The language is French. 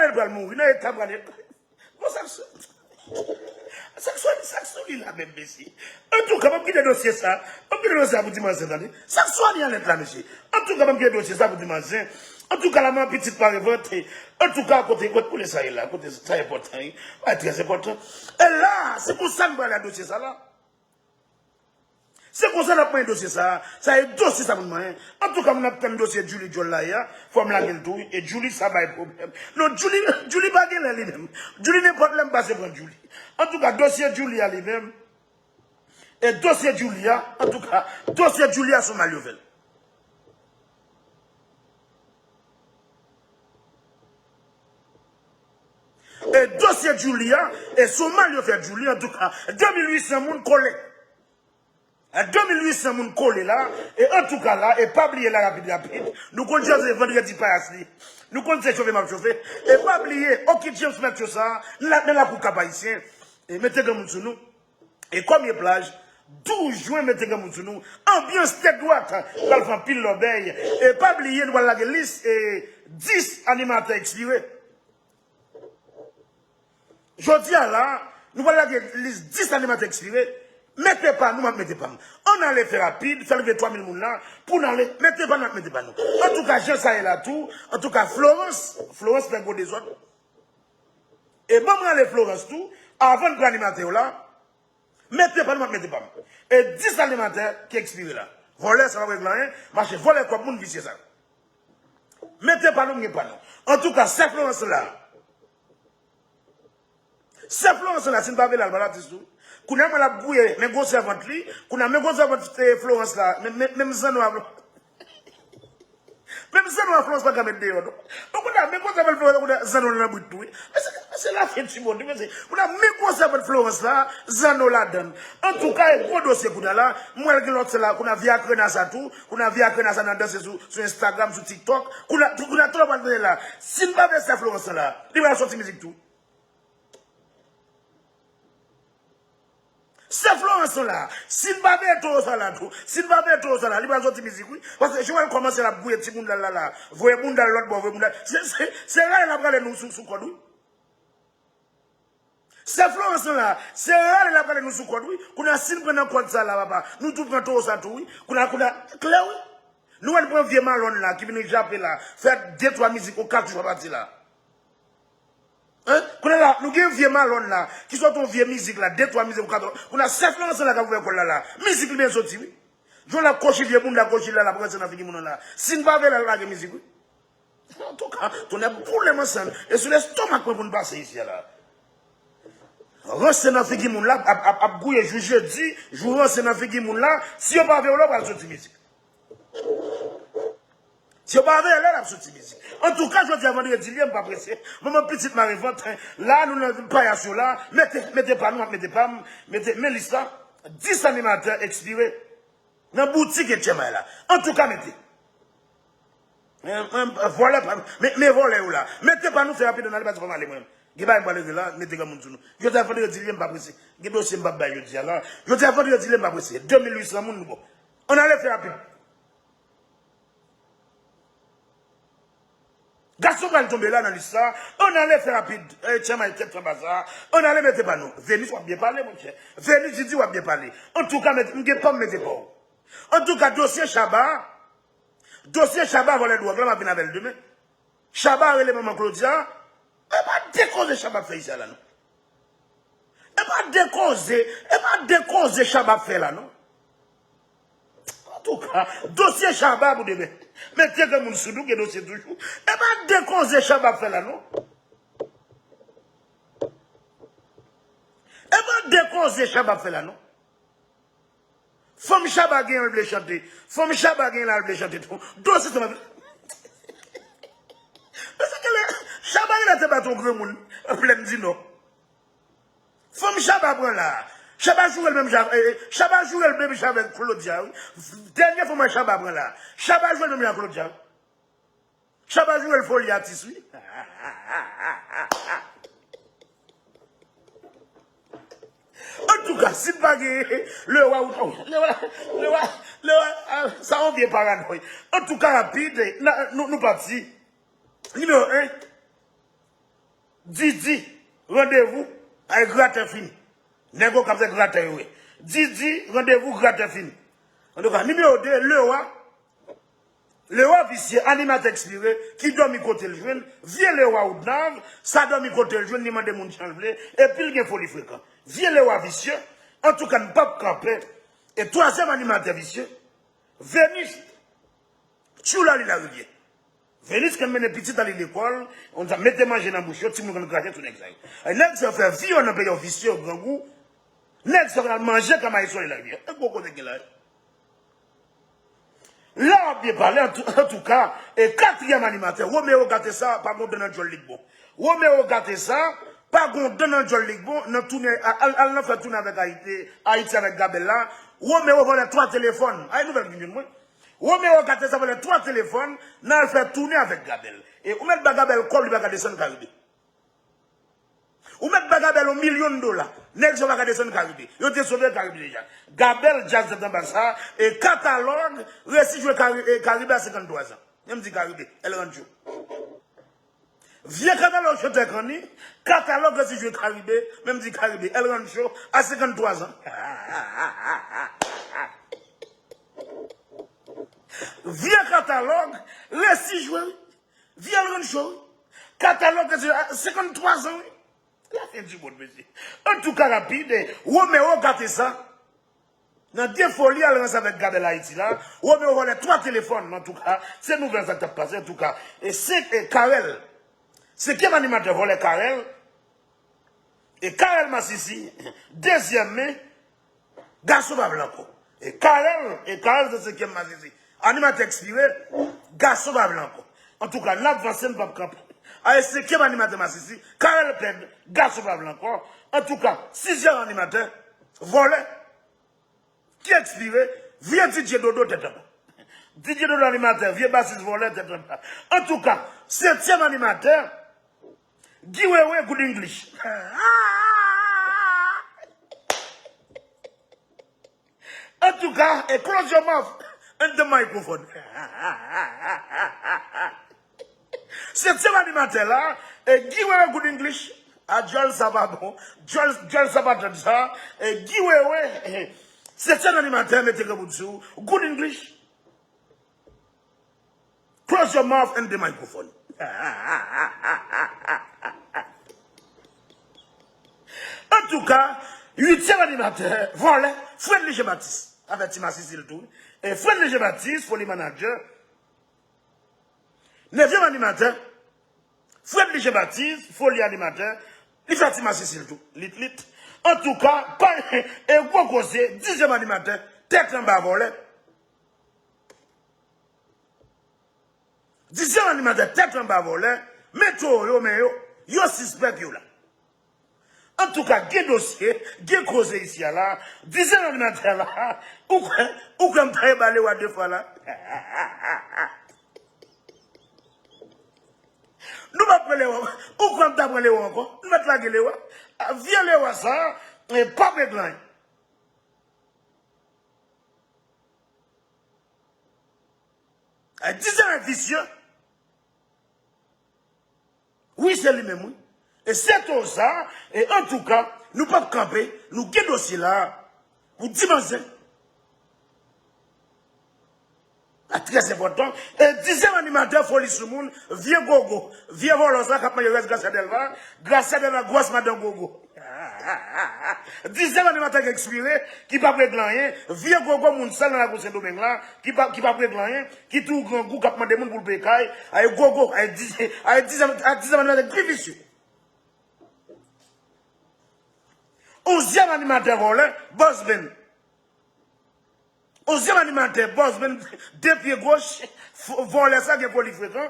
elle va mourir, elle va mourir. Ça soit la même ici. En tout cas, même qui est dossier ça, même qui est dossier ça pour dimanche année, ça soit rien là, monsieur. En tout cas, même qui est dossier ça pour dimanche, en tout cas, la main petite par vote, en tout cas, côté pour les ça là, côté ça important, très important. Et là, c'est pour ça que je vais dossier ça là. C'est pour ça que je vais dossier ça. Ça est dossier ça pour moi. En tout cas, je vais un dossier de Julie Jolla, il faut me la tout, et Julie, ça va être problème. Non, Julie va gagner lui-même. Julie n'est pas problème passer pour Julie. En tout cas, dossier Julie à lui-même. Et dossier Julia, en tout cas, dossier Julia sur Maliovel. Et dossier Julia, et sur Maliovel Julia, en tout cas, 2800 moun collés. 2800 moun collés là, et en tout cas là, et pas oublier la rapide, nous continuons vendredi pas nous continuons chauffer ma chauffer, et pas oublier, ok, James mettre ça, la pour Cap-Haïtien, et mettez comme nous sur nous, et comme il y a plage, 12 juin, mettez comme nous sur nous, ambiance tête droite, dans le fan pile l'obéi, et pas oublier, nous allons la liste, et 10 animateurs expirés. Je dis là, nous allons la liste 10 animateurs expirés. Mettez pas nous, mettez pas nous. On allait faire rapide, faire lever 3000 moun là, pour nous aller, mettez pas nous, mettez pas nous. En tout cas, Jean ça est là tout. En tout cas, Florence fait go des autres. Et bon, on allait Florence tout, avant de l'animateur là, mettez pas nous, mettez pas nous. Et 10 animateurs qui expirent là. Voler, ça va régler rien, marcher, voler comme moun vicieux ça. Mettez pas nous, mettez pas nous. En tout cas, c'est Florence là. C'est Florence là, c'est une babelle là, voilà, tout. Qu'on a mal à bouiller, mais gros servante lui, qu'on a même gros servante Florence là, même ça nous a. Même ça nous a Florence pas qu'à mettre dehors. Donc on a même gros servante Florence, on a ça nous a bouillé tout. C'est la fin du monde. On a même gros servante Florence là, ça nous la donne. En tout cas, gros dossier qu'on a là, moi que l'autre là, qu'on a via Krenasa tout, qu'on a via Krenasa dans danser sur Instagram, sur TikTok, qu'on a trop mal là. Si nous pas faire ça Florence là, il va sortir musique tout. C'est Florence là. Si nous ne pas tout ça là, si nous ne pas tout ça là, il va sortir musique, oui. Parce que je vais commencer à bouiller petit monde là. Voyez monde dans l'autre bord, voyez monde. C'est là il a parlé nous sous code, oui. C'est Florence là. C'est là il a parlé nous sous code, oui. Qu'on a si nous prenons code ça là, papa. Nous tout prenons tout ça tout, oui. Qu'on a clair, oui. Nous on prend vieux malon là, qui vient nous japper là, faire 2-3 musiques au 4 jours parti là. Hein? Nous avons un vieux malon là, qui sont un vieux musique là, 2-3 musiques au cadre. On a 7 Florence là, qui vous voyez là. Musique bien sorti, oui. Je la coche vieux monde, la coche là, la presse dans la figure là. Si nous pas avec la musique, oui. En tout cas, on a pour les ensemble. Et sur l'estomac pour nous passer ici là. Restez dans la figure là, à bouiller jeudi, je reste dans la figure là. Si on pas avec là, on va sortir musique. Si on pas avec là, on va sortir musique. En tout cas, je dis avant de dire, je ne pas pressé. Maman petite Marie-Vente, là, nous n'avons pas sur là. Mettez pas nous, mettez pas, mettez là. 10 animateurs expirés. Dans la boutique et tchema là. En tout cas, mettez. Voilà, mais voilà où là. Mettez pas nous, faire rapide dans les bâtiments, aller moi-même. Je vais aller là, mettez comme nous. Je dis avant de dire, je ne pas pressé. Je dis aussi, je dis là. Je dis avant de dire, je ne pas pressé. 2800 moun, nous. On allait faire rapide. Garçon va tomber là dans l'histoire, on allait faire rapide, tiens, on allait mettre pas nous. Vénus va bien parler, mon cher. Vénus, je dis, va bien parler. En tout cas, mettez pas, mettez pas. En tout cas, dossier Chabat, voilà le droit, là, ma bien avec demain. Chabat, elle est maman Claudia, elle va décauser Chabat fait ici, là, non. Elle va décauser Chabat fait là, non. En tout cas, dossier Chabat, vous devez. Mettez comme mon soudou, qui est dossier toujours. Et bien, décauser Chabat fait là, non? Et bien, décauser Chabat fait là, non? Femme Chabat gagne le blé chanter. Femme Chabat gagne le blé chanter. Dossier, ça m'a fait. Parce que Chabat, il a été battu au grand monde. Plein dit non. Femme Chabat prend là. Chabat joue le même Chabat joue le même avec Claudia. Dernière fois, moi, Chabat prend là. Chabat joue le même avec Claudia. Chabat joue le foliatis, oui. En tout cas, si pas le roi, ça on vient paranoïa. En tout cas, rapide, nous partis. Numéro 1. Didi, rendez-vous avec gratte fini. Nego comme ça gratte oui. Didi, rendez-vous gratte fini. En tout cas, numéro 2, le roi vicieux, animateur expiré, qui doit m'y côté le jeune, vient le roi ou d'ave, ça doit m'y côté le jeune, ni demande mon changelé, et puis il y a folie fréquent. Vient le roi vicieux, en tout cas, ne pas camper. Et troisième animateur vicieux, Vénus, tu l'as la rivière. Vénus, quand mène petit à l'école, on a mis manger dans la bouche, tu me cracher tout l'examen. Et là, ça fait vivre dans un pays vicieux au grand goût, là, ça va manger comme ils sont la rivière. Et pourquoi c'est là? Là, on bien parlé, en tout cas, et quatrième animateur, Roméo gâté ça, pas contre dans John Ligbo. Roméo gâté ça, pas contre dans John Ligbo, elle n'a fait tourner avec Haïti avec Gabella. Roméo volait 3 téléphones. Ah, une nouvelle minute, moi. Roméo gâté ça, volait 3 téléphones, n'a fait tourner avec Gabel. Et où met Gabel, comme lui, va descendre Caribé. Ou mettre Gabel $1 million. N'est-ce pas descendre Caribé. Ils ont été sauvés Caribé déjà. Gabel, Jacques Zambassa, et catalogue, récit joué Caribé à 53 ans. Même dit Caribé, elle rentre joué. Vieux catalogue, je t'ai connu, catalogue, récit joué Caribé, même dit Caribé, elle rentre joué à 53 ans. Vieux catalogue, récit joué, vieux rentre joué, catalogue, à 53 ans. La fin du monde, monsieur. En tout cas, rapide, Roméo gâté ça. Dans deux folies, elle lance avec Gabel Haïti là. Roméo volait 3 téléphones, en tout cas. C'est nouvelle ça t'a passé, en tout cas. Et c'est Karel. C'est qui animateur volait Karel? Et Karel Massissi, deuxième mai, garçon va blanco. Et Karel, c'est ce qui est Massissi. Animateur expiré, garçon va blanco. En tout cas, l'avancée ne va pas camper. C'est qui animateur Massissi? Karel Ped, garçon va blanco. En tout cas, 6e animateur, volé, qui expiré, vieux Didier Dodo tête en bas. Didier Dodo animateur, vieux bassiste volé tête en bas. En tout cas, 7e animateur, Guy Wewe good English. En tout cas, et close your mouth and the microphone. 7e animateur là, et Guy Wewe good English, à Joel Sabadon, Joel Sabadon ça, et Guy Wewe, 7e animateur, mettez le bout dessous, good English. Close your mouth and the microphone. En tout cas, 8e animateur, voilà, Fred Léger Baptiste, avec Timasi Siltou, et Fred Léger Baptiste, folie manager. 9e animateur, Fred Léger Baptiste, folie animateur, il fait Timasi Siltou, lit. En tout cas, pas, et gros causé, 10e animateur, tête en bas volée. 10e animateur, tête en bas volée, météo, yo suspect yo là. En tout cas, il y a un dossier, il y a un causé ici là, 10e animateur là, ou comme tu as balé ou 2 fois là. Nous ne pouvons pas les voir, ou comme tu as balé ou encore, nous mettons la gueule, viens les voir ça, et pas de blanc. À 10e vicieux, oui, c'est lui-même, oui. Et c'est tout ça, et en tout cas, nous ne pouvons pas camper, nous avons un dossier là, pour dimanche. Très important. Et 10e animateur, Folie Soumoun, vieux Gogo, vieux Volosa, qui a grâce à Delva, grâce à la grosse Madame Gogo. 10e animateur qui expiré, qui pas prêt de rien, vieux Gogo, moun sal dans la grosse domaine là, qui pas prêt de rien, qui tout grand goût, qui a demandé moun pour le bécaille, avec Gogo, avec 10e animateur plus vicieux. 11e animateur volé, Boss Ben. 11e animateur, Boss Ben, 2 pieds gauche, volé ça qui est polyfréquent,